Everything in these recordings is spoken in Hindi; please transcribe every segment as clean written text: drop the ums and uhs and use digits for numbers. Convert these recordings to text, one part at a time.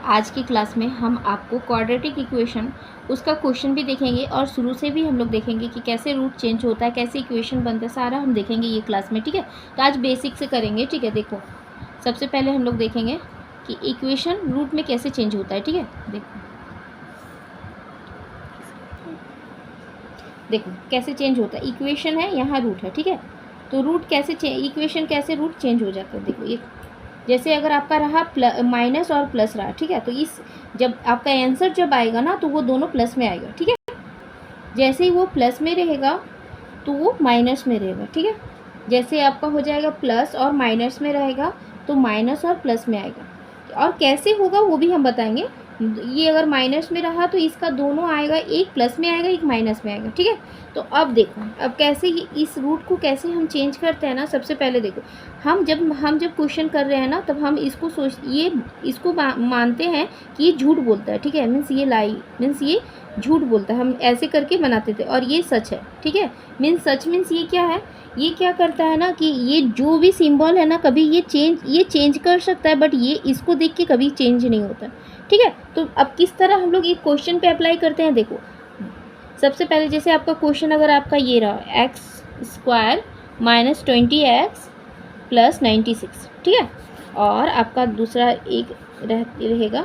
आज की क्लास में हम आपको क्वाड्रेटिक इक्वेशन उसका क्वेश्चन भी देखेंगे और शुरू से भी हम लोग देखेंगे कि कैसे रूट चेंज होता है, कैसे इक्वेशन बनता है, सारा हम देखेंगे ये क्लास में। ठीक है, तो आज बेसिक से करेंगे। ठीक है, देखो सबसे पहले हम लोग देखेंगे कि इक्वेशन रूट में कैसे चेंज होता है। ठीक है, देखो कैसे चेंज होता है। इक्वेशन है, यहाँ रूट है। ठीक है, तो रूट कैसे इक्वेशन कैसे रूट चेंज हो जाता है। देखो ये जैसे अगर आपका रहा माइनस और प्लस रहा, ठीक है, तो इस जब आपका आंसर जब आएगा ना तो वो दोनों प्लस में आएगा। ठीक है, जैसे ही वो प्लस में रहेगा तो वो माइनस में रहेगा। ठीक है, जैसे आपका हो जाएगा प्लस और माइनस में रहेगा तो माइनस और प्लस में आएगा। और कैसे होगा वो भी हम बताएंगे। ये अगर माइनस में रहा तो इसका दोनों आएगा, एक प्लस में आएगा, एक माइनस में आएगा। ठीक है, तो अब देखो अब कैसे इस रूट को कैसे हम चेंज करते हैं ना। सबसे पहले देखो हम जब क्वेश्चन कर रहे हैं ना तब हम इसको मानते हैं कि ये झूठ बोलता है। ठीक है, मीन्स ये लाई, मीन्स ये झूठ बोलता है, हम ऐसे करके बनाते थे और ये सच है। ठीक है, मीन्स ये क्या है, ये क्या करता है ना कि ये जो भी सिंबल है ना कभी ये चेंज कर सकता है, बट ये इसको देख के कभी चेंज नहीं होता। ठीक है, तो अब किस तरह हम लोग एक क्वेश्चन पे अप्लाई करते हैं। देखो सबसे पहले जैसे आपका क्वेश्चन अगर आपका ये रहा x square minus 20x plus 96। ठीक है, और आपका दूसरा एक रहेगा,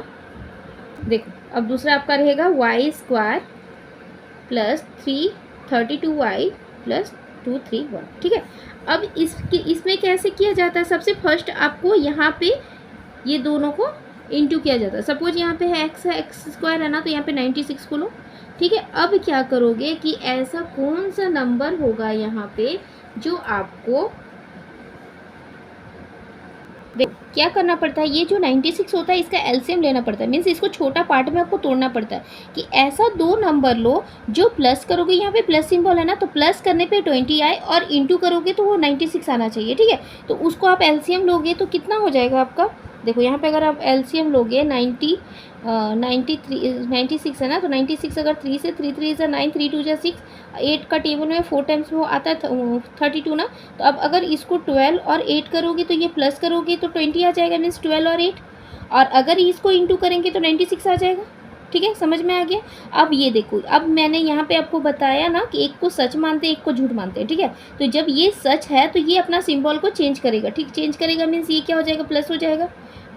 देखो अब दूसरा आपका रहेगा Y square plus 332y plus 231। ठीक है, अब इसमें कैसे किया जाता है। सबसे फर्स्ट आपको यहाँ पे ये दोनों को इंटू किया जाता है। सपोज यहाँ पे है एक्स स्क्वायर है ना, तो यहाँ पे 96 को लो। ठीक है, अब क्या करोगे कि ऐसा कौन सा नंबर होगा यहाँ पे जो आपको क्या करना पड़ता है। ये जो 96 होता है इसका एलसीएम लेना पड़ता है, मीन्स इसको छोटा पार्ट में आपको तोड़ना पड़ता है कि ऐसा दो नंबर लो जो प्लस करोगे, यहाँ पे प्लस सिंबल है ना, तो प्लस करने पे 20 आए और इंटू करोगे तो वो 96 आना चाहिए। ठीक है, तो उसको आप एलसीएम लोगे तो कितना हो जाएगा आपका। देखो यहाँ पे अगर आप एलसीएम लोगे 96 है ना, तो 96 अगर 3 से 3 3 से 9 3 2 6 8 का टेबल में 4 टाइम्स वो आता है 32 ना। तो अब अगर इसको 12 और 8 करोगे तो ये प्लस करोगे तो 20 आ जाएगा, मीन्स 12 और 8, और अगर इसको इंटू करेंगे तो 96 आ जाएगा। ठीक है, समझ में आ गया। अब ये देखो, अब मैंने यहाँ पे आपको बताया ना कि एक को सच मानते हैं एक को झूठ मानते हैं। ठीक है, तो जब ये सच है तो ये अपना सिंबल को चेंज करेगा। ठीक, चेंज करेगा मीन्स ये क्या हो जाएगा, प्लस हो जाएगा।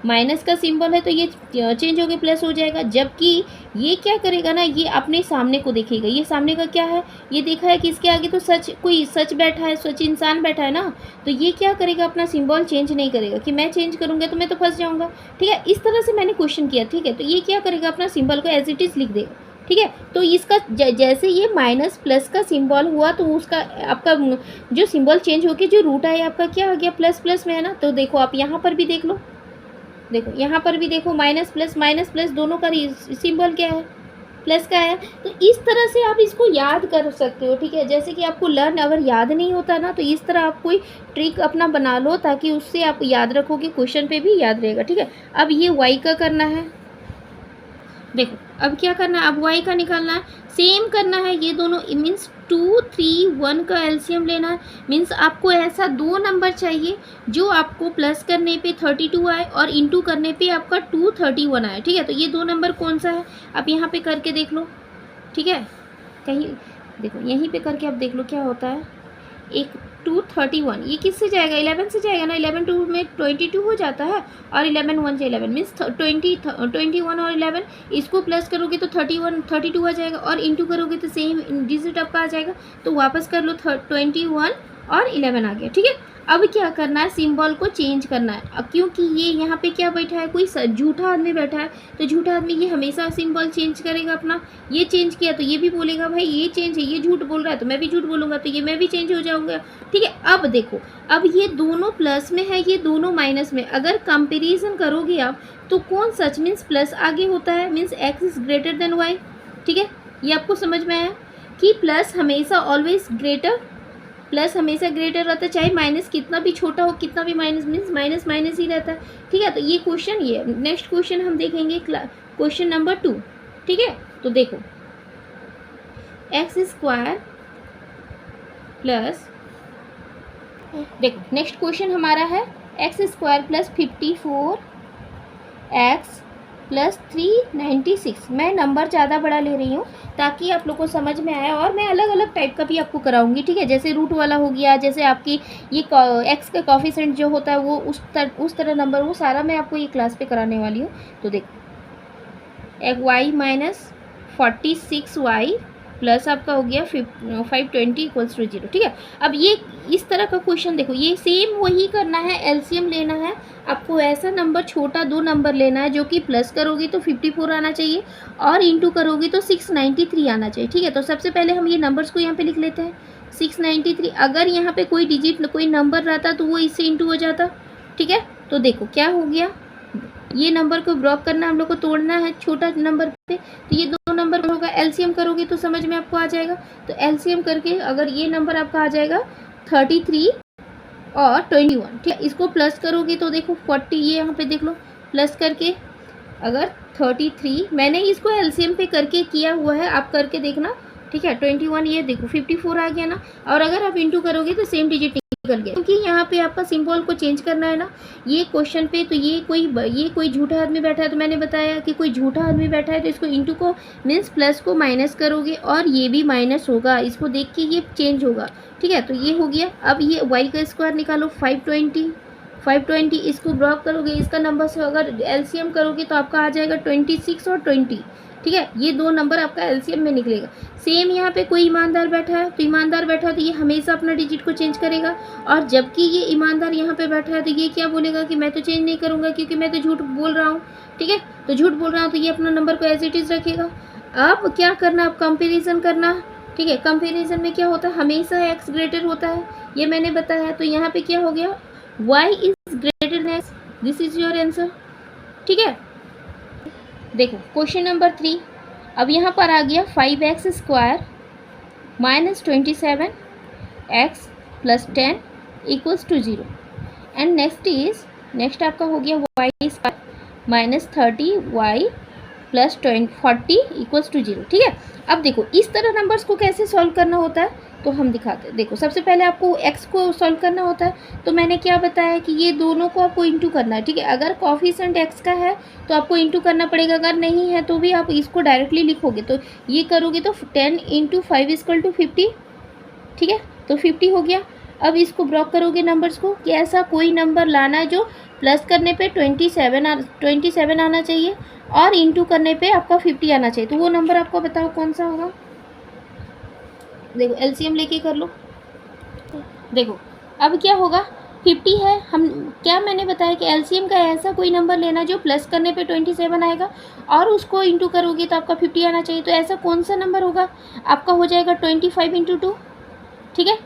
माइनस का सिंबल है तो ये चेंज हो गया, प्लस हो जाएगा। जबकि ये क्या करेगा ना, ये अपने सामने को देखेगा। ये सामने का क्या है, ये देखा है कि इसके आगे तो कोई सच बैठा है, सच इंसान बैठा है ना, तो ये क्या करेगा, अपना सिंबल चेंज नहीं करेगा कि मैं चेंज करूँगा तो मैं तो फंस जाऊँगा। ठीक है, इस तरह से मैंने क्वेश्चन किया। ठीक है, तो ये क्या करेगा, अपना सिंबल को एज इट इज़ लिख देगा। ठीक है, तो इसका जैसे ये माइनस प्लस का सिंबल हुआ तो उसका आपका जो सिंबल चेंज होके जो रूट आया आपका क्या आ गया, प्लस प्लस में है ना। तो देखो आप यहाँ पर भी देख लो, देखो यहाँ पर भी देखो माइनस प्लस दोनों का सिंबल क्या है, प्लस का है। तो इस तरह से आप इसको याद कर सकते हो। ठीक है, जैसे कि आपको लर्न अगर याद नहीं होता ना तो इस तरह आप कोई ट्रिक अपना बना लो ताकि उससे आप याद रखोगे, क्वेश्चन पे भी याद रहेगा। ठीक है, अब ये वाई का करना है। देखो अब क्या करना है, अब वाई का निकालना है, सेम करना है। ये दोनों मीन्स 2 3 1 का एलसीएम लेना है। मीन्स आपको ऐसा दो नंबर चाहिए जो आपको प्लस करने पे 32 आए और इंटू करने पे आपका 231 आए। ठीक है, तो ये दो नंबर कौन सा है आप यहाँ पे करके देख लो। ठीक है, कहीं देखो यहीं पे करके आप देख लो क्या होता है। एक 231 ये किससे जाएगा, 11 से जाएगा ना। 11 2 में 22 हो जाता है और 11 1 से 11 मीन्स 21 और 11 इसको प्लस करोगे तो 32 आ जाएगा और इंटू करोगे तो सेम डिजिट आपका आ जाएगा। तो वापस कर लो, 21 और 11 आ गया। ठीक है, अब क्या करना है, सिंबल को चेंज करना है। क्योंकि ये यहाँ पे क्या बैठा है, कोई झूठा आदमी बैठा है, तो झूठा आदमी ये हमेशा सिंबल चेंज करेगा अपना। ये चेंज किया तो ये भी बोलेगा भाई ये चेंज है, ये झूठ बोल रहा है तो मैं भी झूठ बोलूँगा, तो ये मैं भी चेंज हो जाऊँगा। ठीक है, अब देखो अब ये दोनों प्लस में है, ये दोनों माइनस में। अगर कंपेरिजन करोगे आप तो कौन सच मीन्स प्लस आगे होता है, means x is greater than y. ठीक है, ये आपको समझ में आया कि प्लस हमेशा ऑलवेज ग्रेटर, प्लस हमेशा ग्रेटर रहता है, चाहे माइनस कितना भी छोटा हो, कितना भी माइनस मीन्स माइनस माइनस ही रहता है। ठीक है, तो ये क्वेश्चन ये नेक्स्ट क्वेश्चन हम देखेंगे क्वेश्चन नंबर 2। ठीक है, तो देखो एक्स स्क्वायर प्लस, देखो नेक्स्ट क्वेश्चन हमारा है x square plus 54 x plus 396। मैं नंबर ज़्यादा बड़ा ले रही हूँ ताकि आप लोग को समझ में आए, और मैं अलग अलग टाइप का भी आपको कराऊंगी, ठीक है। जैसे रूट वाला हो गया, जैसे आपकी ये एक्स का कॉफिशेंट जो होता है वो उस तरह नंबर, वो सारा मैं आपको ये क्लास पे कराने वाली हूँ। तो देखो, एक वाई माइनस 46y प्लस आपका हो गया 520 इक्वल्स टू 0, ठीक है। अब ये इस तरह का क्वेश्चन देखो, ये सेम वही करना है, एलसीएम लेना है आपको। ऐसा नंबर छोटा 2 नंबर लेना है जो कि प्लस करोगे तो 54 आना चाहिए और इंटू करोगे तो 693 आना चाहिए, ठीक है। तो सबसे पहले हम ये नंबर्स को यहाँ पे लिख लेते हैं। 693, अगर यहाँ पे कोई डिजिट कोई नंबर रहता तो वो इससे इंटू हो जाता, ठीक है। तो देखो क्या हो गया, ये नंबर को ब्लॉक करना, हम लोग को तोड़ना है छोटा नंबर पे, तो ये 2 नंबर होगा। एलसीएम करोगे तो समझ में आपको आ जाएगा। तो एलसीएम करके अगर ये नंबर आपका आ जाएगा 33 और 21, ठीक है। इसको प्लस करोगे तो देखो 40, ये यहाँ पे देख लो प्लस करके, अगर 33 मैंने इसको एलसीएम पे करके किया हुआ है, आप करके देखना, ठीक है। 21, ये देखो 54 आ गया ना। और अगर आप इंटू करोगे तो सेम डिजिट निकल गया, क्योंकि यहाँ पे आपका सिंबल को चेंज करना है ना ये क्वेश्चन पे। तो ये कोई झूठा आदमी बैठा है, तो मैंने बताया कि कोई झूठा आदमी बैठा है तो इसको इंटू को मीन्स प्लस को माइनस करोगे और ये भी माइनस होगा, इसको देख के ये चेंज होगा, ठीक है। तो ये हो गया। अब ये वाई का स्क्वायर निकालो, 520 इसको ड्रॉप करोगे, इसका नंबर से अगर एलसीएम करोगे तो आपका आ जाएगा 26 और 20, ठीक है। ये 2 नंबर आपका एलसीएम में निकलेगा। सेम यहाँ पे कोई ईमानदार बैठा है, तो ईमानदार बैठा है तो ये हमेशा अपना डिजिट को चेंज करेगा, और जबकि ये ईमानदार यहाँ पे बैठा है तो ये क्या बोलेगा कि मैं तो चेंज नहीं करूँगा क्योंकि मैं तो झूठ बोल रहा हूँ, ठीक है। तो झूठ बोल रहा हूँ तो ये अपना नंबर को एज इट इज़ रखेगा। अब क्या करना, अब कंपेरिजन करना, ठीक है। कंपेरिजन में क्या होता है, हमेशा एक्स ग्रेटर होता है, ये मैंने बताया। तो यहाँ पे क्या हो गया, y is greater then x, this is your answer, ठीक है। देखो क्वेश्चन नंबर 3, अब यहाँ पर आ गया 5x square minus 27x plus 10 equals to 0, and next आपका हो गया y square minus 30y plus 40 equals to 0, ठीक है। अब देखो इस तरह नंबर्स को कैसे सॉल्व करना होता है तो हम दिखाते हैं। देखो सबसे पहले आपको x को सॉल्व करना होता है, तो मैंने क्या बताया कि ये दोनों को आपको इंटू करना है, ठीक है। अगर कॉफिशेंट x का है तो आपको इंटू करना पड़ेगा, अगर नहीं है तो भी आप इसको डायरेक्टली लिखोगे। तो ये करोगे तो 10 × 5 = 50, ठीक है। तो 50 हो गया। अब इसको ब्लॉक करोगे नंबर्स को कि ऐसा कोई नंबर लाना है जो प्लस करने पे 27 आना चाहिए और इंटू करने पे आपका 50 आना चाहिए। तो वो नंबर आपको बताओ कौन सा होगा। देखो एलसीएम लेके कर लो। देखो अब क्या होगा, 50 है, हम क्या मैंने बताया कि एलसीएम का ऐसा कोई नंबर लेना जो प्लस करने पे 27 आएगा और उसको इंटू करोगे तो आपका 50 आना चाहिए। तो ऐसा कौन सा नंबर होगा, आपका हो जाएगा 25 × 2, ठीक है।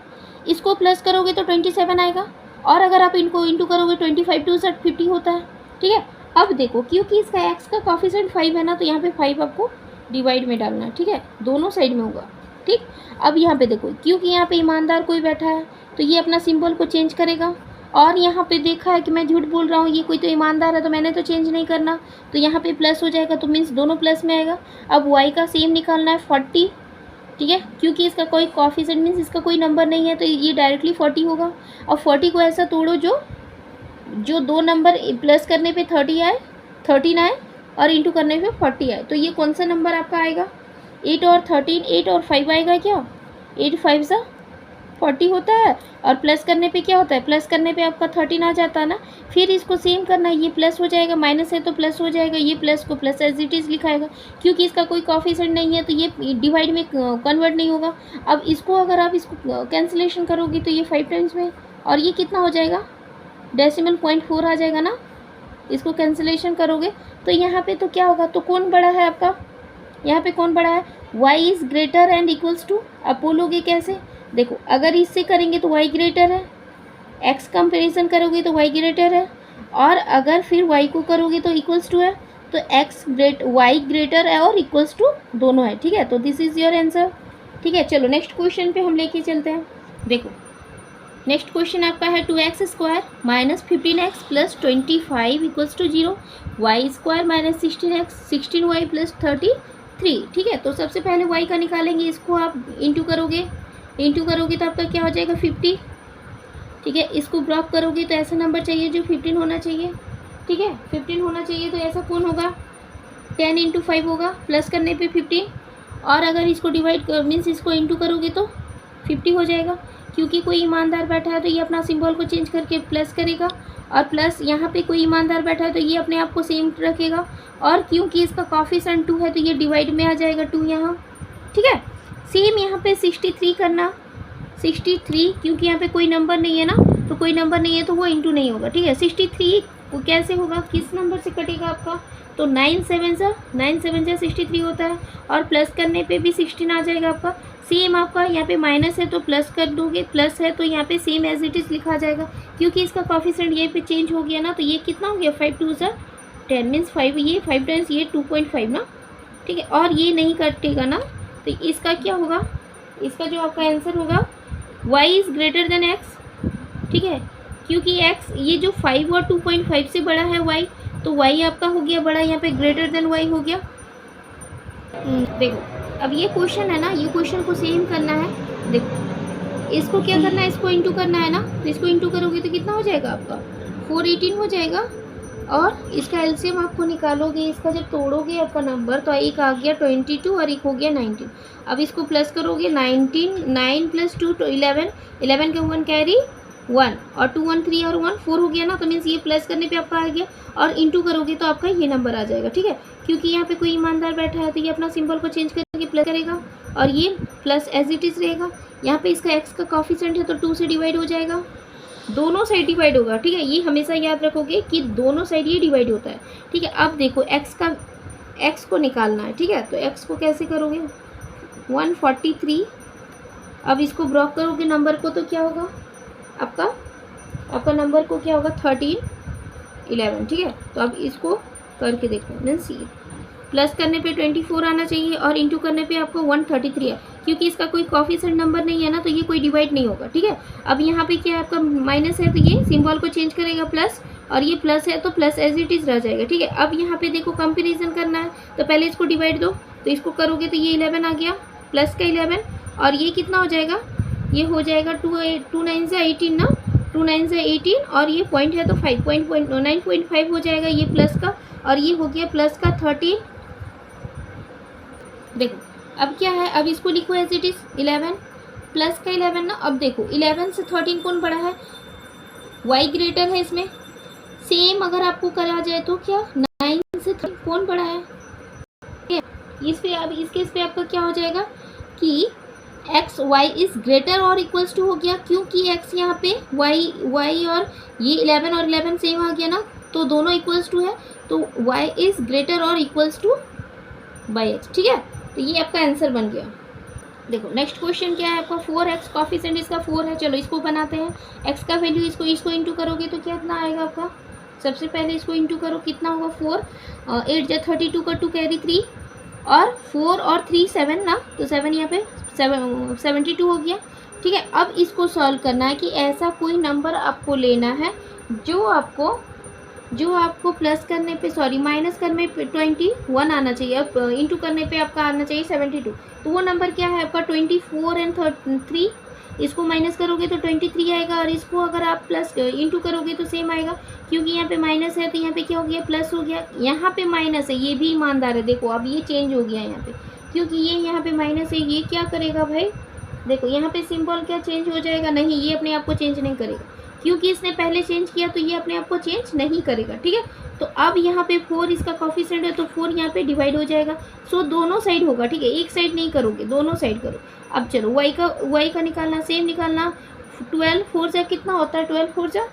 इसको प्लस करोगे तो 27 आएगा, और अगर आप इनको इंटू करोगे 25 × 2 = 50 होता है, ठीक है। अब देखो क्योंकि इसका एक्स का कॉफिशेंट 5 है ना, तो यहाँ पे 5 आपको डिवाइड में डालना है, ठीक है, दोनों साइड में होगा, ठीक। अब यहाँ पे देखो क्योंकि यहाँ पे ईमानदार कोई बैठा है तो ये अपना सिंबल को चेंज करेगा, और यहाँ पे देखा है कि मैं झूठ बोल रहा हूँ, ये कोई तो ईमानदार है तो मैंने तो चेंज नहीं करना, तो यहाँ पे प्लस हो जाएगा, तो मीन्स दोनों प्लस में आएगा। अब वाई का सेम निकालना है 40, ठीक है, क्योंकि इसका कोई कॉफिशेंट मीन्स इसका कोई नंबर नहीं है तो ये डायरेक्टली 40 होगा। और 40 को ऐसा तोड़ो जो 2 नंबर प्लस करने पे 13 आए और इंटू करने पे 40 आए। तो ये कौन सा नंबर आपका आएगा, 8 और 13, 8 और 5 आएगा क्या, 8 × 5 = 40 होता है, और प्लस करने पे क्या होता है, प्लस करने पे आपका 13 आ जाता है ना। फिर इसको सेम करना है, ये प्लस हो जाएगा, माइनस है तो प्लस हो जाएगा, ये प्लस को प्लस एज इट इज़ लिखाएगा, क्योंकि इसका कोई कॉफिशेंट नहीं है तो ये डिवाइड में कन्वर्ट नहीं होगा। अब इसको अगर आप इसको कैंसिलेशन करोगे तो ये 5 टाइम्स में, और ये कितना हो जाएगा, डेसिमल पॉइंट 4 आ जाएगा ना। इसको कैंसिलेशन करोगे तो यहाँ पे तो क्या होगा, तो कौन बड़ा है आपका, यहाँ पे कौन बड़ा है, y is greater and equals to. अब बोलोगे कैसे, देखो अगर इससे करेंगे तो y ग्रेटर है, x कंपेरिजन करोगे तो y ग्रेटर है, और अगर फिर y को करोगे तो इक्वल्स टू है, तो y ग्रेटर है और इक्वल्स टू दोनों है, ठीक है। तो दिस इज़ योर आंसर, ठीक है। चलो नेक्स्ट क्वेश्चन पे हम लेके चलते हैं। देखो नेक्स्ट क्वेश्चन आपका है 2x square minus 15x plus 25 equals to 0, y square minus 16y plus 33, ठीक है। तो सबसे पहले y का निकालेंगे, इसको आप इंटू करोगे तो आपका क्या हो जाएगा 50, ठीक है। इसको ब्लॉक करोगे तो ऐसा नंबर चाहिए जो 15 होना चाहिए, ठीक है, 15 होना चाहिए। तो ऐसा कौन होगा, 10 इंटू 5 होगा, प्लस करने पे 15, और अगर इसको डिवाइड मीन्स इसको इंटू करोगे तो 50 हो जाएगा। क्योंकि कोई ईमानदार बैठा है तो ये अपना सिंबल को चेंज करके प्लस करेगा, और प्लस यहाँ पे कोई ईमानदार बैठा है तो ये अपने आप को सेम रखेगा, और क्योंकि इसका कोफिशिएंट 2 है तो ये डिवाइड में आ जाएगा 2 यहाँ, ठीक है। सेम यहाँ पे 63 करना, 63 क्योंकि यहाँ पे कोई नंबर नहीं है ना, तो कोई नंबर नहीं है तो वो इंटू नहीं होगा, ठीक है। 63 वो कैसे होगा, किस नंबर से कटेगा आपका, तो 9 7 जा 63 होता है, और प्लस करने पे भी 16 आ जाएगा आपका। सेम आपका यहाँ पे माइनस है तो प्लस कर दोगे, प्लस है तो यहाँ पे सेम एज इट इज़ लिखा जाएगा, क्योंकि इसका कोफिशिएंट ये पे चेंज हो गया ना, तो ये कितना हो गया 5 2 जा 10 मीन्स 5, ये 5 टाइम्स ये 2.5 ना, ठीक है। और ये नहीं कटेगा ना, तो इसका क्या होगा, इसका जो आपका आंसर होगा y is greater than x, ठीक है। क्योंकि x ये जो 5 और 2.5 से बड़ा है y, तो y आपका हो गया बड़ा, यहाँ पे ग्रेटर देन y हो गया। देखो अब ये क्वेश्चन है ना, ये क्वेश्चन को सेम करना है। देखो इसको क्या करना है, इसको इंटू करना है ना, तो इसको इंटू करोगे तो कितना हो जाएगा आपका 418 हो जाएगा, और इसका एलसीएम आपको निकालोगे, इसका जब तोड़ोगे आपका नंबर, तो एक आ गया 22 और एक हो गया 19। अब इसको प्लस करोगे 19, 9 + 2 तो 11, 11 का 1 कैरी 1, और 2 1 3 और 1 4 हो गया ना, तो मीन्स ये प्लस करने पे आपका आ गया, और इंटू करोगे तो आपका ये नंबर आ जाएगा, ठीक है। क्योंकि यहाँ पे कोई ईमानदार बैठा है तो ये अपना सिंबल को चेंज करके प्लस करेगा, और ये प्लस एज इट इज़ रहेगा। यहाँ पे इसका एक्स का कोफिशिएंट है तो 2 से डिवाइड हो जाएगा, दोनों साइड डिवाइड होगा, ठीक है। ये हमेशा याद रखोगे कि दोनों साइड ये डिवाइड होता है, ठीक है। अब देखो एक्स को निकालना है, ठीक है। तो एक्स को कैसे करोगे, 143, अब इसको ब्लॉक करोगे नंबर को तो क्या होगा आपका नंबर को क्या होगा 13 11, ठीक है। तो अब इसको करके देखो, मीन्स ये प्लस करने पे 24 आना चाहिए, और इंटू करने पे आपको 133 है, क्योंकि इसका कोई कोफिशिएंट नंबर नहीं है ना, तो ये कोई डिवाइड नहीं होगा, ठीक है। अब यहाँ पे क्या है, आपका माइनस है तो ये सिंबल को चेंज करेगा प्लस, और ये प्लस है तो प्लस एज इट इज़ रह जाएगा, ठीक है। अब यहाँ पे देखो कंपेरिजन करना है, तो पहले इसको डिवाइड दो, तो इसको करोगे तो ये 11 आ गया, प्लस का 11, और ये कितना हो जाएगा, ये हो जाएगा 2 9 से 18 ना, 2 9 से 18, और ये पॉइंट है तो 9.5 हो जाएगा ये प्लस का, और ये हो गया प्लस का 13। देखो अब क्या है, अब इसको लिखो एज इट इज़ 11 प्लस का 11 ना। अब देखो 11 से 13 कौन बड़ा है, y ग्रेटर है इसमें। सेम अगर आपको करा जाए तो क्या 9 से 13 कौन बड़ा है, इस पे अब इस केस पे आपका क्या हो जाएगा कि एक्स वाई इज़ ग्रेटर और इक्वल्स टू हो गया, क्योंकि एक्स यहाँ पे वाई और ये 11 और 11 सेम आ गया ना, तो दोनों इक्वल्स टू है, तो वाई इज़ ग्रेटर और इक्वल्स टू बाई एक्स, ठीक है। तो ये आपका आंसर बन गया। देखो नेक्स्ट क्वेश्चन क्या है आपका, 4x कोफिशिएंट इसका 4 है। चलो इसको बनाते हैं, x का वैल्यू इसको इंटू करोगे तो कितना आएगा आपका, सबसे पहले इसको इंटू करो, कितना होगा 4, 8 जा 32 का 2 कैरी 3, और 4 और 3 7 ना, तो 7 यहाँ पे 72 हो गया, ठीक है। अब इसको सॉल्व करना है कि ऐसा कोई नंबर आपको लेना है जो आपको प्लस करने पे माइनस करने पे 21 आना चाहिए, अब इंटू करने पे आपका आना चाहिए 72। तो वो नंबर क्या है आपका 24 एंड 3, इसको माइनस करोगे तो 23 आएगा, और इसको अगर आप प्लस इंटू करोगे तो सेम आएगा, क्योंकि यहाँ पे माइनस है तो यहाँ पे क्या हो गया प्लस हो गया, यहाँ पे माइनस है, ये भी ईमानदार है। देखो अब ये चेंज हो गया यहाँ पे, क्योंकि ये यहाँ पे माइनस है, ये क्या करेगा भाई, देखो यहाँ पे सिंबल क्या चेंज हो जाएगा, नहीं ये अपने आप को चेंज नहीं करेगा, क्योंकि इसने पहले चेंज किया तो ये अपने आप को चेंज नहीं करेगा, ठीक है। तो अब यहाँ पे 4 इसका कोफिशिएंट है तो 4 यहाँ पे डिवाइड हो जाएगा, सो दोनों साइड होगा, ठीक है, एक साइड नहीं करोगे, दोनों साइड करो। अब चलो y का निकालना, सेम निकालना, 12 4 जा कितना होता है, 12 4 जा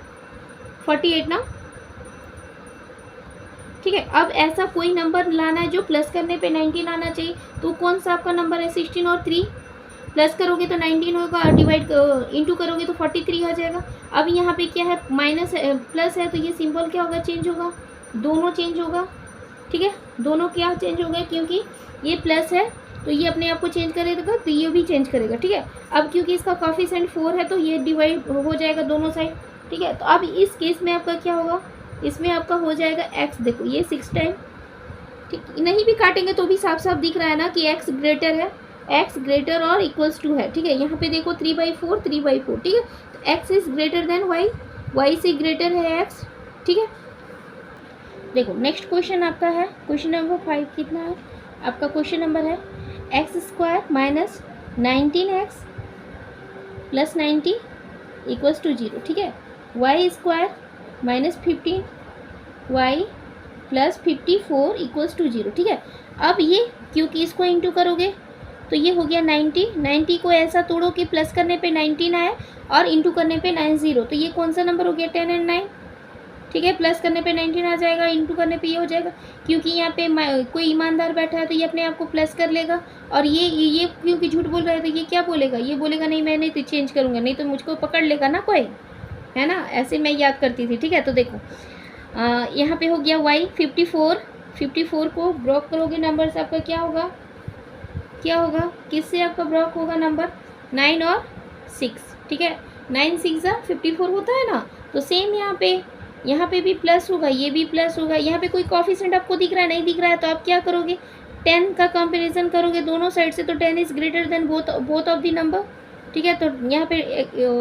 48 ना, ठीक है। अब ऐसा कोई नंबर लाना है जो प्लस करने पे 19 आना चाहिए, तो कौन सा आपका नंबर है, 16 और 3 प्लस करोगे तो 19 होगा, डिवाइड इंटू करोगे तो 43 आ जाएगा। अब यहाँ पे क्या है, माइनस प्लस है तो ये सिंबल क्या होगा, चेंज होगा, दोनों चेंज होगा, ठीक है, दोनों क्या चेंज होगा, क्योंकि ये प्लस है तो ये अपने आप को चेंज करेगा, तो ये भी चेंज करेगा, ठीक है। अब क्योंकि इसका कोफिशिएंट 4 है तो ये डिवाइड हो जाएगा दोनों साइड, ठीक है। तो अब इस केस में आपका क्या होगा, इसमें आपका हो जाएगा x, देखो ये 6 टाइम, ठीक, नहीं भी काटेंगे तो भी साफ साफ दिख रहा है ना कि x ग्रेटर है, x ग्रेटर और इक्वल्स टू है, ठीक है। यहाँ पे देखो 3/4 3/4, ठीक है। तो x is greater than y, y से ग्रेटर है x, ठीक है। देखो नेक्स्ट क्वेश्चन आपका है क्वेश्चन नंबर 5 कितना है आपका क्वेश्चन नंबर है x square minus 19x plus 90 equals to 0, ठीक है। Y square minus 15 y plus 54 equals to 0, ठीक है। अब ये क्योंकि इसको इंटू करोगे तो ये हो गया 90 को ऐसा तोड़ो कि प्लस करने पे 19 आए और इंटू करने पे 90, तो ये कौन सा नंबर हो गया 10 और 9, ठीक है। प्लस करने पे 19 आ जाएगा, इंटू करने पे ये हो जाएगा, क्योंकि यहाँ पे कोई ईमानदार बैठा है तो ये अपने आप को प्लस कर लेगा, और ये क्योंकि झूठ बोल रहा है तो ये क्या बोलेगा, ये बोलेगा नहीं मैं नहीं तो चेंज करूँगा, नहीं तो मुझको पकड़ लेगा ना कोई, है ना। ऐसे मैं याद करती थी, ठीक है। तो देखो यहाँ पे हो गया y 54 को ब्लॉक करोगे नंबर से आपका क्या होगा किससे आपका ब्लॉक होगा नंबर 9 और 6, ठीक है। 9 6 54 होता है ना, तो सेम यहाँ पे भी प्लस होगा, ये भी प्लस होगा। यहाँ पे कोई कोफिशिएंट आपको दिख रहा है, नहीं दिख रहा है, तो आप क्या करोगे 10 का कंपैरिजन करोगे दोनों साइड से, तो 10 is greater then both of the number, ठीक है। तो यहाँ पे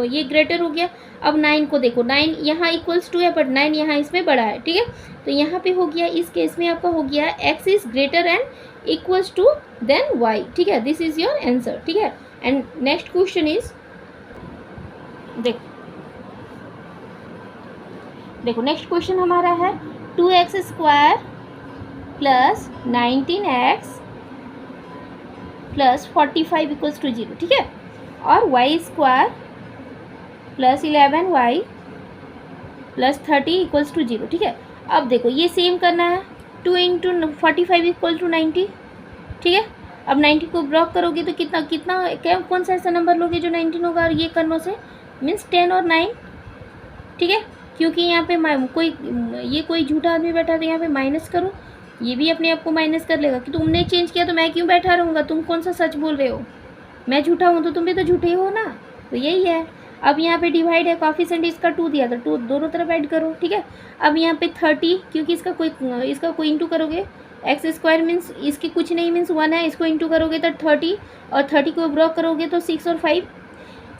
ये ग्रेटर हो गया। अब 9 को देखो, 9 यहाँ इक्वल्स टू है बट 9 यहाँ इसमें बड़ा है, ठीक है। तो यहाँ पे हो गया, इस केस में आपका हो गया x is greater and equals to than y, ठीक है। दिस इज योर आंसर, ठीक है। एंड नेक्स्ट क्वेश्चन इज देखो नेक्स्ट क्वेश्चन हमारा है 2x square plus 19x plus 45 equals to 0, ठीक है। और y square plus 11y plus 30 equals to 0, ठीक है। अब देखो ये सेम करना है, 2 इंटू 45 इक्वल टू 90, ठीक है। अब 90 को ब्लॉक करोगे तो कितना कौन सा ऐसा नंबर लोगे जो 19 होगा, और ये करने से मीन्स 10 और 9, ठीक है। क्योंकि यहाँ पे कोई झूठा आदमी बैठा है तो यहाँ पे माइनस करो, ये भी अपने आप को माइनस कर लेगा कि तुमने चेंज किया तो मैं क्यों बैठा रहूँगा, तुम कौन सा सच बोल रहे हो, मैं झूठा हूँ तो तुम भी तो झूठे हो ना, तो यही है। अब यहाँ पे डिवाइड है, कोफिशिएंट इसका 2 दिया था, 2 दोनों तरफ ऐड करो, ठीक है। अब यहाँ पे 30, क्योंकि इसका कोई इंटू करोगे, एक्स स्क्वायर मीन्स इसकी कुछ नहीं मीन्स 1 है, इसको इंटू करोगे तो 30, और 30 को ब्लॉक करोगे तो 6 और 5,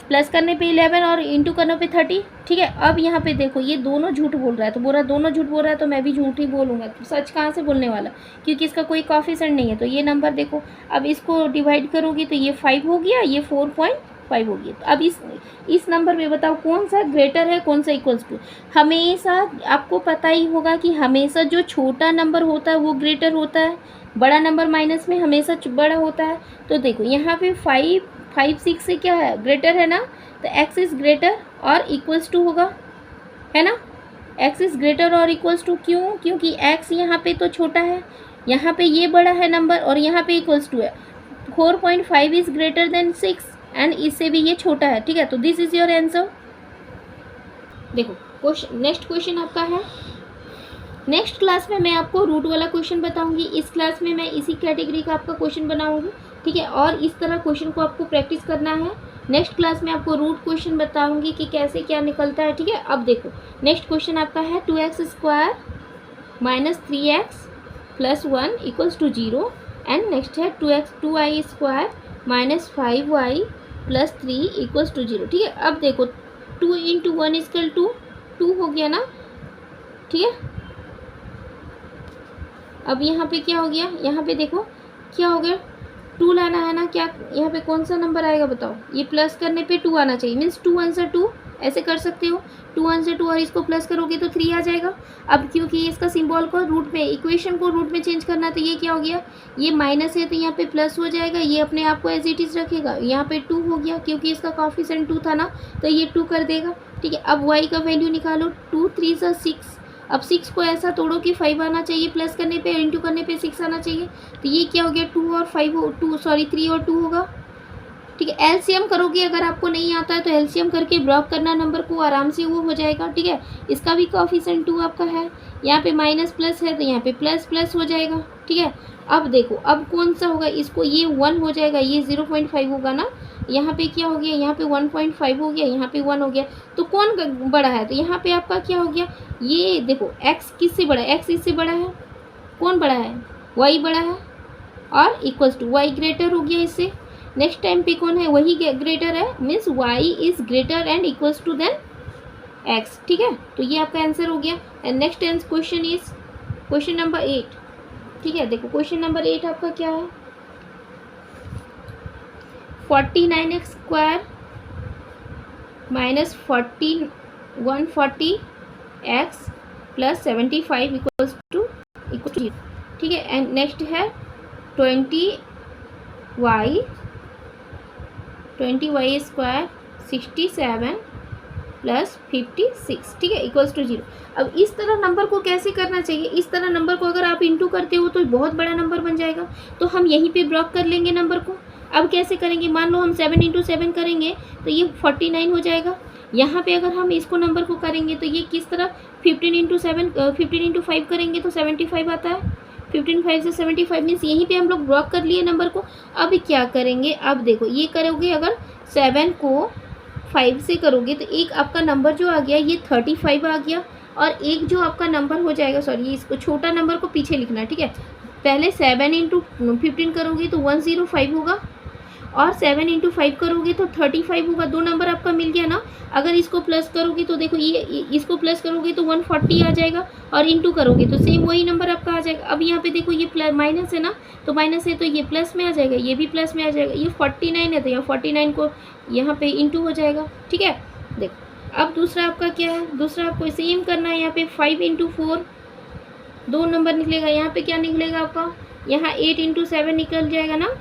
प्लस करने पे 11 और इंटू करने पे 30, ठीक है। अब यहाँ पे देखो ये दोनों झूठ बोल रहा है, तो बोला दोनों झूठ बोल रहा है तो मैं भी झूठ ही बोलूँगा, तो सच कहाँ से बोलने वाला, क्योंकि इसका कोई कोफिशिएंट नहीं है। तो ये नंबर देखो, अब इसको डिवाइड करोगे तो ये 5 हो गया, ये 4.5 हो गया। तो अब इस नंबर में बताओ कौन सा ग्रेटर है, कौन सा इक्वल्स टू। हमेशा आपको पता ही होगा कि हमेशा जो छोटा नंबर होता है वो ग्रेटर होता है, बड़ा नंबर माइनस में हमेशा बड़ा होता है। तो देखो यहाँ पे 5 6 से क्या है ग्रेटर है ना, तो x इज़ ग्रेटर और इक्वल्स टू होगा, है ना। x इज़ ग्रेटर और इक्वल्स टू क्यों, क्योंकि x यहाँ पे तो छोटा है, यहाँ पे ये बड़ा है नंबर और यहाँ पे इक्वल्स टू है। 4.5 इज़ ग्रेटर देन 6 एंड इससे भी ये छोटा है, ठीक है। तो दिस इज़ योर आंसर। देखो नेक्स्ट क्वेश्चन आपका है, नेक्स्ट क्लास में मैं आपको रूट वाला क्वेश्चन बताऊंगी, इस क्लास में मैं इसी कैटेगरी का आपका क्वेश्चन बनाऊंगी, ठीक है। और इस तरह क्वेश्चन को आपको प्रैक्टिस करना है। नेक्स्ट क्लास में आपको रूट क्वेश्चन बताऊंगी कि कैसे क्या निकलता है, ठीक है। अब देखो नेक्स्ट क्वेश्चन आपका है 2x square minus 3x plus 1 equals to 0 and next है 2y square minus 5y plus 3 equals to 0, ठीक है। अब देखो 2 इंटू 1 इक्वल टू 2 हो गया ना, ठीक है। अब यहाँ पे क्या हो गया, यहाँ पे देखो क्या हो गया, 2 लाना है ना, क्या यहाँ पे कौन सा नंबर आएगा बताओ, ये प्लस करने पे 2 आना चाहिए, मीन्स 2 आंसर 2 ऐसे कर सकते हो, 2 आंसर 2 और इसको प्लस करोगे तो 3 आ जाएगा। अब क्योंकि इसका सिंबल को रूट में, इक्वेशन को रूट में चेंज करना, तो ये क्या हो गया, ये माइनस है तो यहाँ पे प्लस हो जाएगा, ये अपने आप को एज इट इज़ रखेगा, यहाँ पे 2 हो गया क्योंकि इसका कोफिशिएंट 2 था ना, तो ये 2 कर देगा, ठीक है। अब y का वैल्यू निकालो, 2 3 6, अब 6 को ऐसा तोड़ो कि 5 आना चाहिए, प्लस करने पे इंटू करने पे 6 आना चाहिए, तो ये क्या हो गया 3 और 2 होगा, ठीक है। एलसीएम करोगे, अगर आपको नहीं आता है तो एलसीएम करके ब्लॉक करना नंबर को, आराम से वो हो जाएगा, ठीक है। इसका भी कोफिशिएंट 2 आपका है, यहाँ पे माइनस प्लस है तो यहाँ पे प्लस प्लस हो जाएगा, ठीक है। अब देखो अब कौन सा होगा, इसको ये 1 हो जाएगा, ये 0.5 होगा ना, यहाँ पे क्या हो गया, यहाँ पे 1.5 हो गया, यहाँ पे 1 हो गया, तो कौन बड़ा है, तो यहाँ पे आपका क्या हो गया, ये देखो x किससे बड़ा है, x इससे बड़ा है, कौन बड़ा है, y बड़ा है और इक्वल्स टू y ग्रेटर हो गया इससे। नेक्स्ट टाइम पे कौन है, वही ग्रेटर है, means y is greater and equals to than x, ठीक है। तो ये आपका आंसर हो गया। And next question is question number 8, ठीक है। देखो क्वेश्चन नंबर 8 आपका क्या है, 49x square minus 140x plus 75 equals to 0, ठीक है। एंड नेक्स्ट है 20y स्क्वायर 67 प्लस 56, ठीक है, इक्वल्स टू 0। अब इस तरह नंबर को कैसे करना चाहिए, इस तरह नंबर को अगर आप इंटू करते हो तो बहुत बड़ा नंबर बन जाएगा, तो हम यहीं पे ब्लॉक कर लेंगे नंबर को। अब कैसे करेंगे, मान लो हम 7 इंटू 7 करेंगे तो ये 49 हो जाएगा। यहाँ पे अगर हम इसको नंबर को करेंगे तो ये किस तरह 15 इंटू 5 करेंगे तो 75 आता है। 15 5 से 75 मीन्स यहीं पे हम लोग ब्लॉक कर लिए नंबर को। अब क्या करेंगे, अब देखो ये करोगे, अगर 7 को 5 से करोगे तो एक आपका नंबर जो आ गया ये 35 आ गया, और एक जो आपका नंबर हो जाएगा, सॉरी इसको छोटा नंबर को पीछे लिखना है, ठीक है। पहले 7 इंटू 15 करोगे तो 105 होगा, और 7 इंटू 5 करोगे तो 35 होगा। दो नंबर आपका मिल गया ना। अगर इसको प्लस करोगे तो देखो ये इसको प्लस करोगे तो 140 आ जाएगा, और इंटू करोगे तो सेम वही नंबर आपका आ जाएगा। अब यहाँ पे देखो ये प्लस माइनस है ना, तो माइनस है तो ये प्लस में आ जाएगा, ये भी प्लस में आ जाएगा। ये 49 है तो यहाँ 49 को यहाँ पे इंटू हो जाएगा, ठीक है। देखो अब दूसरा आपका क्या है, दूसरा आपको सेम करना है। यहाँ पे 5 इंटू 4 दो नंबर निकलेगा, यहाँ पे क्या निकलेगा आपका, यहाँ 8 इंटू 7 निकल जाएगा ना।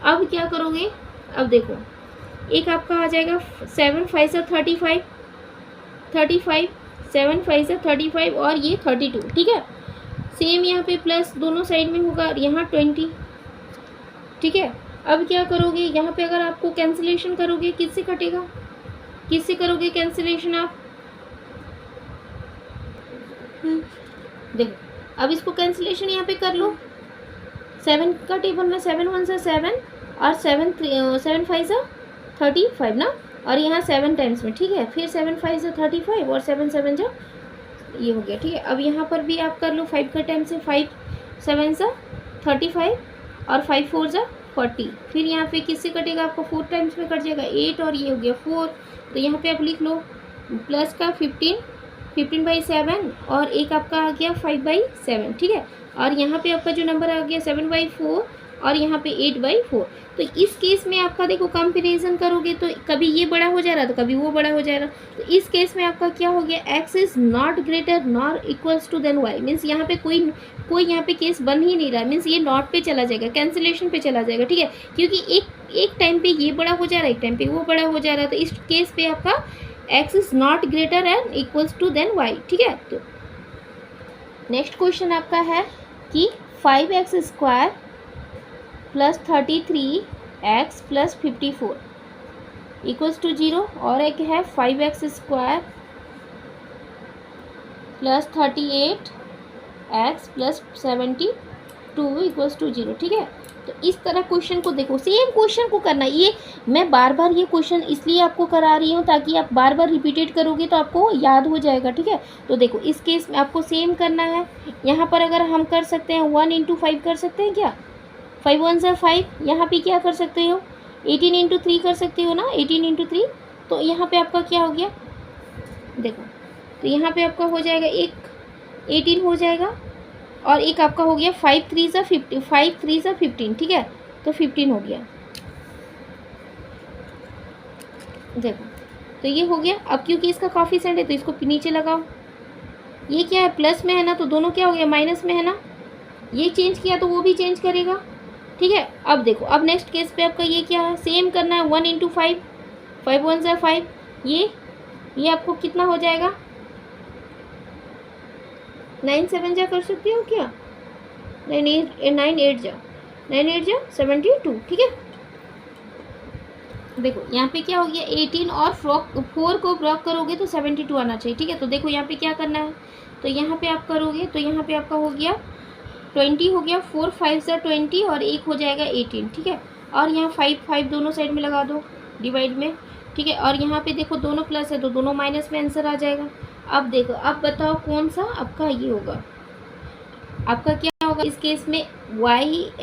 अब क्या करोगे, अब देखो एक आपका आ जाएगा 7 5 से 35 7 5 से 35 और ये 32, ठीक है। सेम यहाँ पे प्लस दोनों साइड में होगा, यहाँ 20, ठीक है। अब क्या करोगे, यहाँ पे अगर आपको कैंसिलेशन करोगे किससे कटेगा, किससे करोगे कैंसिलेशन आप, देखो अब इसको कैंसिलेशन यहाँ पे कर लो। 7 का टेबल में 7 1 से 7 और 7 5 से 35 ना, और यहाँ 7 टाइम्स में, ठीक है। फिर 7 5 से 35 और 7 7 जो ये हो गया, ठीक है। अब यहाँ पर भी आप कर लो 5 का टाइम से 5 7 से 35 और 5 4 से 40। फिर यहाँ पे किससे कटेगा आपको, 4 टाइम्स में कट जाएगा 8, और ये हो गया 4। तो यहाँ पे आप लिख लो प्लस का 15/7 और एक आपका आ गया 5/7, ठीक है। और यहाँ पे आपका जो नंबर आ गया 7/4 और यहाँ पे 8/4। तो इस केस में आपका देखो कंपैरिजन करोगे तो कभी ये बड़ा हो जा रहा तो कभी वो बड़ा हो जा रहा। तो इस केस में आपका क्या हो गया, x is not greater nor equals to than y, means यहाँ पे कोई यहाँ पे केस बन ही नहीं रहा, मीन्स ये नॉट पे चला जाएगा, कैंसिलेशन पे चला जाएगा, ठीक है। क्योंकि एक टाइम पे ये बड़ा हो जा रहा है, एक टाइम पे वो बड़ा हो जा रहा है। तो इस केस पे आपका x is not greater and equals to than y, ठीक है। तो नेक्स्ट क्वेश्चन आपका है कि 5x square plus 33x plus 54 equals to 0, और एक है 5x square plus 38x plus 72 equals to 0, ठीक है। तो इस तरह क्वेश्चन को देखो, सेम क्वेश्चन को करना। ये मैं बार बार ये क्वेश्चन इसलिए आपको करा रही हूँ ताकि आप बार बार रिपीटेड करोगे तो आपको याद हो जाएगा, ठीक है। तो देखो इस केस में आपको सेम करना है। यहाँ पर अगर हम कर सकते हैं 1 इंटू 5 कर सकते हैं क्या, 5 1 से 5। यहाँ पे क्या कर सकते हो, 18 इंटू 3 कर सकते हो ना, 18 इंटू 3। तो यहाँ पे आपका क्या हो गया, देखो तो यहाँ पे आपका हो जाएगा एक 18 हो जाएगा, और एक आपका हो गया 5 3 से 15, ठीक है। तो 15 हो गया, देखो तो ये हो गया। अब क्योंकि इसका कोएफिशिएंट है तो इसको नीचे लगाओ। ये क्या है, प्लस में है ना, तो दोनों क्या हो गया, माइनस में है ना। ये चेंज किया तो वो भी चेंज करेगा, ठीक है। अब देखो अब नेक्स्ट केस पे आपका ये क्या है, सेम करना है 1 इंटू 5, 5 1 से 5। ये आपको कितना हो जाएगा, 9 7 जा कर सकते हो क्या, 9 8 जा 72, ठीक है। देखो यहाँ पे क्या हो गया, 18 और 4 को ब्लॉक करोगे तो 72 आना चाहिए, ठीक है। तो देखो यहाँ पे क्या करना है, तो यहाँ पे आप करोगे तो यहाँ पे आपका हो गया 20 हो गया, 4 5 से 20 और एक हो जाएगा 18, ठीक है। और यहाँ 5 5 दोनों साइड में लगा दो डिवाइड में, ठीक है। और यहाँ पे देखो दोनों प्लस है तो दोनों माइनस में आंसर आ जाएगा। अब देखो अब बताओ कौन सा आपका ये होगा, आपका क्या होगा इस केस में,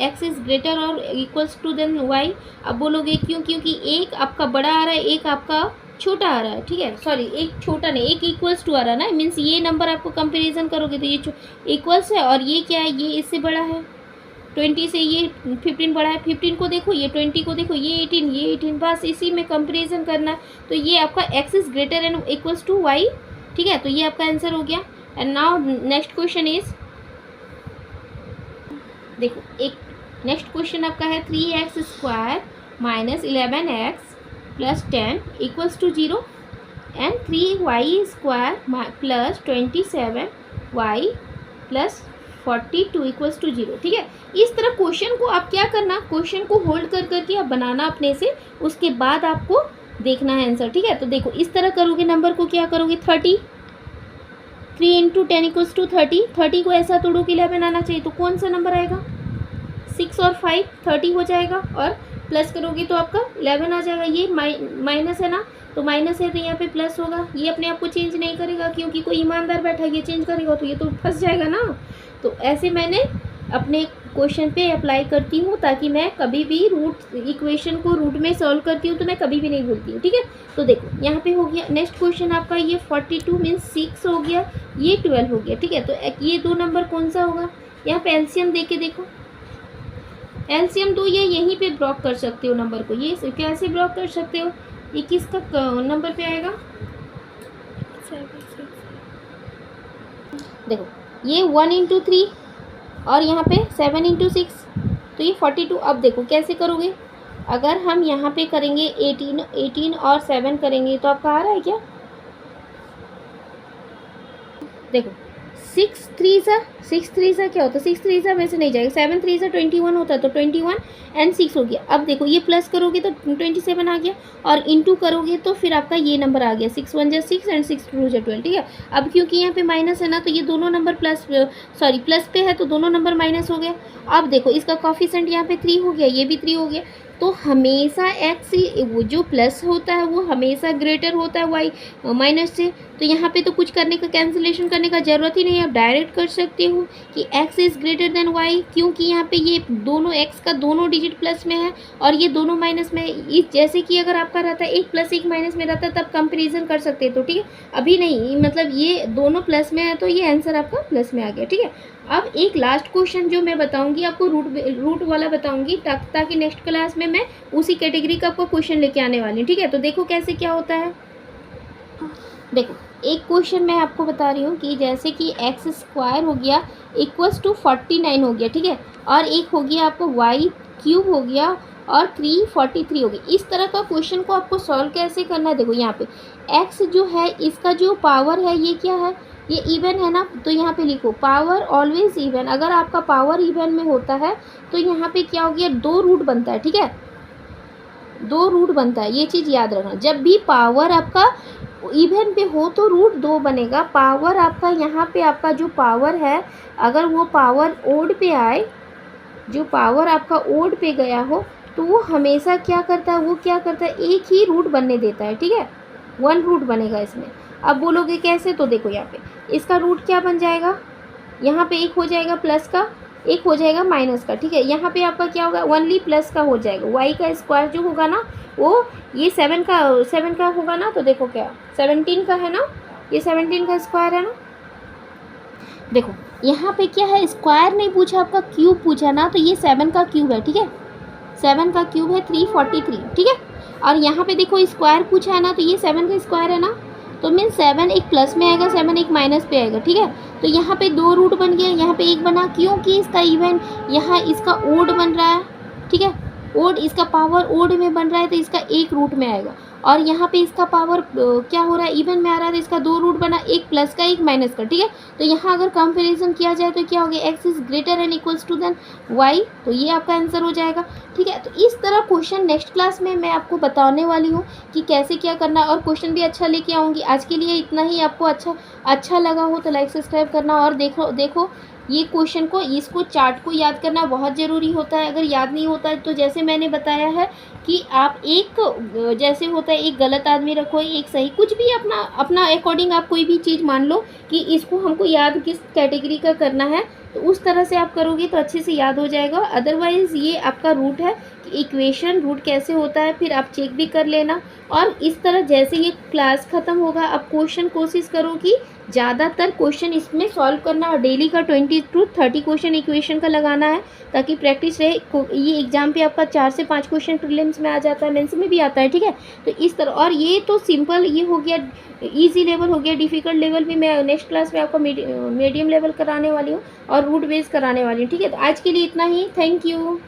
x इज़ ग्रेटर और इक्वल्स टू देन y। अब बोलोगे क्यों, क्योंकि एक आपका बड़ा आ रहा है, एक आपका छोटा आ रहा है, ठीक है, सॉरी एक छोटा नहीं, एक इक्वल्स टू आ रहा है ना, मीन्स ये नंबर आपको कंपेरिजन करोगे तो ये इक्वल्स है, और ये क्या है, ये इससे बड़ा है, 20 से ये 15 बड़ा है, 15 को देखो, ये 20 को देखो, ये 18, ये 18, बस इसी में कंपेरिजन करना है। तो ये आपका x is greater and equals to y, ठीक है, तो ये आपका आंसर हो गया। And now next question is, देखो एक नेक्स्ट क्वेश्चन आपका है 3x² minus 11x plus 10 equals to 0 and 3y² plus 27y plus 42 equals to 0, ठीक है। इस तरह क्वेश्चन को आप क्या करना, क्वेश्चन को होल्ड कर करके आप बनाना अपने से, उसके बाद आपको देखना है आंसर, ठीक है। तो देखो इस तरह करोगे, नंबर को क्या करोगे, 30, 3 इंटू 10 इक्वल्स टू 30, 30 को ऐसा तोड़ो कि 11 आना चाहिए, तो कौन सा नंबर आएगा, 6 और 5 30 हो जाएगा, और प्लस करोगे तो आपका 11 आ जाएगा। ये माइनस है ना, तो माइनस है तो यहाँ पे प्लस होगा, ये अपने आप को चेंज नहीं करेगा, क्योंकि कोई ईमानदार बैठा है, ये चेंज करेगा तो ये तो फंस जाएगा ना। तो ऐसे मैंने अपने क्वेश्चन पे अप्लाई करती हूँ, ताकि मैं कभी भी रूट इक्वेशन को रूट में सॉल्व करती हूँ तो मैं कभी भी नहीं भूलती हूँ, ठीक है। तो देखो यहाँ पे हो गया नेक्स्ट क्वेश्चन आपका, ये 42 मीन्स 6 हो गया, ये 12 हो गया, ठीक है। तो ये दो नंबर कौन सा होगा, यहाँ पे एलसीएम दे के देखो, एलसीएम दो, ये यहीं पे ब्लॉक कर सकते हो नंबर को, ये कैसे ब्लॉक कर सकते हो, ये किसका नंबर पे आएगा, देखो ये 1 इंटू 3 और यहाँ पे 7 इंटू 6, तो ये 42। अब देखो कैसे करोगे, अगर हम यहाँ पे करेंगे 18 और 7 करेंगे तो आपका आ रहा है क्या, देखो 6 3 सा क्या होता है, 6 3 सा वैसे नहीं जाएगा, 7 3 सा 21 होता है, तो 21 एंड 6 हो गया। अब देखो ये प्लस करोगे तो 27 आ गया, और इंटू करोगे तो फिर आपका ये नंबर आ गया, 6 1 जा 6 एंड 6 2 जा 12, ठीक है। अब क्योंकि यहाँ पे माइनस है ना, तो ये दोनों नंबर प्लस पे है, तो दोनों नंबर माइनस हो गया। अब देखो इसका कॉफिशेंट यहाँ पे 3 हो गया, ये भी 3 हो गया, तो हमेशा एक्स वो जो प्लस होता है वो हमेशा ग्रेटर होता है वाई माइनस से। तो यहाँ पे तो कुछ करने का, कैंसिलेशन करने का ज़रूरत ही नहीं है, आप डायरेक्ट कर सकते हो कि x is greater than y, क्योंकि यहाँ पे ये दोनों x का दोनों डिजिट प्लस में है और ये दोनों माइनस में है। जैसे कि अगर आपका रहता है 1 प्लस 1 माइनस में रहता तब कंपेरिजन कर सकते हैं, तो ठीक है, अभी नहीं, मतलब ये दोनों प्लस में है तो ये आंसर आपका प्लस में आ गया, ठीक है। अब एक लास्ट क्वेश्चन जो मैं बताऊंगी आपको, रूट वाला बताऊंगी, ताकि नेक्स्ट क्लास में मैं उसी कैटेगरी का आपको क्वेश्चन लेके आने वाली हूँ, ठीक है। तो देखो कैसे क्या होता है, देखो एक क्वेश्चन मैं आपको बता रही हूँ कि जैसे कि x² हो गया इक्वल्स टू 49 हो गया, ठीक है, और एक हो गया आपको y³ हो गया और 343 हो गई। इस तरह का क्वेश्चन को आपको सॉल्व कैसे करना है, देखो यहाँ पे x जो है इसका जो पावर है ये क्या है, ये इवन है ना, तो यहाँ पे लिखो पावर ऑलवेज इवन। अगर आपका पावर इवन में होता है तो यहाँ पे क्या हो गया, 2 रूट बनता है, ठीक है, 2 रूट बनता है, ये चीज़ याद रखना। जब भी पावर आपका इवन पे हो तो रूट 2 बनेगा। पावर आपका यहाँ पे आपका जो पावर है, अगर वो पावर ओड पे आए, जो पावर आपका ओड पे गया हो तो वो हमेशा क्या करता है, वो क्या करता है, एक ही रूट बनने देता है, ठीक है, 1 रूट बनेगा इसमें। अब बोलोगे कैसे, तो देखो यहाँ पे इसका रूट क्या बन जाएगा, यहाँ पे एक हो जाएगा प्लस का, एक हो जाएगा माइनस का, ठीक है। यहाँ पे आपका क्या होगा, ओनली प्लस का हो जाएगा, वाई का स्क्वायर जो होगा ना वो ये 7 का होगा ना, तो देखो क्या 17 का है ना, ये 17 का स्क्वायर है ना। देखो यहाँ पे क्या है, स्क्वायर नहीं पूछा आपका, क्यूब पूछा ना, तो ये 7 का क्यूब है, ठीक है, 7 का क्यूब है 343, ठीक है। और यहाँ पे देखो स्क्वायर पूछा है ना, तो ये 7 का स्क्वायर है ना, तो मीन 7 एक प्लस में आएगा, 7 एक माइनस पे आएगा, ठीक है। तो यहाँ पे 2 रूट बन गया, यहाँ पे 1 बना, क्योंकि इसका इवन यहाँ इसका ओड बन रहा है, ठीक है, ओड इसका पावर ओड में बन रहा है तो इसका 1 रूट में आएगा। और यहाँ पे इसका पावर क्या हो रहा है, इवन में आ रहा है तो इसका 2 रूट बना, 1 प्लस का 1 माइनस का, ठीक है। तो यहाँ अगर कंपेरिजन किया जाए तो क्या हो गया, x is greater and equals to than y, तो ये आपका आंसर हो जाएगा, ठीक है। तो इस तरह क्वेश्चन नेक्स्ट क्लास में मैं आपको बताने वाली हूँ कि कैसे क्या करना, और क्वेश्चन भी अच्छा लेके आऊँगी। आज के लिए इतना ही, आपको अच्छा लगा हो तो लाइक सब्सक्राइब करना, और देखो ये क्वेश्चन को, इसको चार्ट को याद करना बहुत ज़रूरी होता है। अगर याद नहीं होता है तो जैसे मैंने बताया है कि आप एक, जैसे होता है एक गलत आदमी रखो, एक सही, कुछ भी अपना अकॉर्डिंग आप कोई भी चीज़ मान लो कि इसको हमको याद किस कैटेगरी का करना है, तो उस तरह से आप करोगे तो अच्छे से याद हो जाएगा। अदरवाइज़ ये आपका रूट है कि इक्वेशन रूट कैसे होता है, फिर आप चेक भी कर लेना। और इस तरह जैसे ये क्लास ख़त्म होगा, आप क्वेश्चन कोशिश करो कि ज़्यादातर क्वेश्चन इसमें सॉल्व करना, और डेली का 20 to 30 क्वेश्चन इक्वेशन का लगाना है, ताकि प्रैक्टिस रहे। ये एग्जाम पे आपका 4 से 5 क्वेश्चन प्रीलिम्स में आ जाता है, मेंस में भी आता है, ठीक है। तो इस तरह, और ये तो सिंपल ये हो गया, इजी लेवल हो गया। डिफ़िकल्ट लेवल भी मैं नेक्स्ट क्लास में आपको मीडियम लेवल कराने वाली हूँ और रूट बेस कराने वाली हूँ, ठीक है। तो आज के लिए इतना ही, थैंक यू।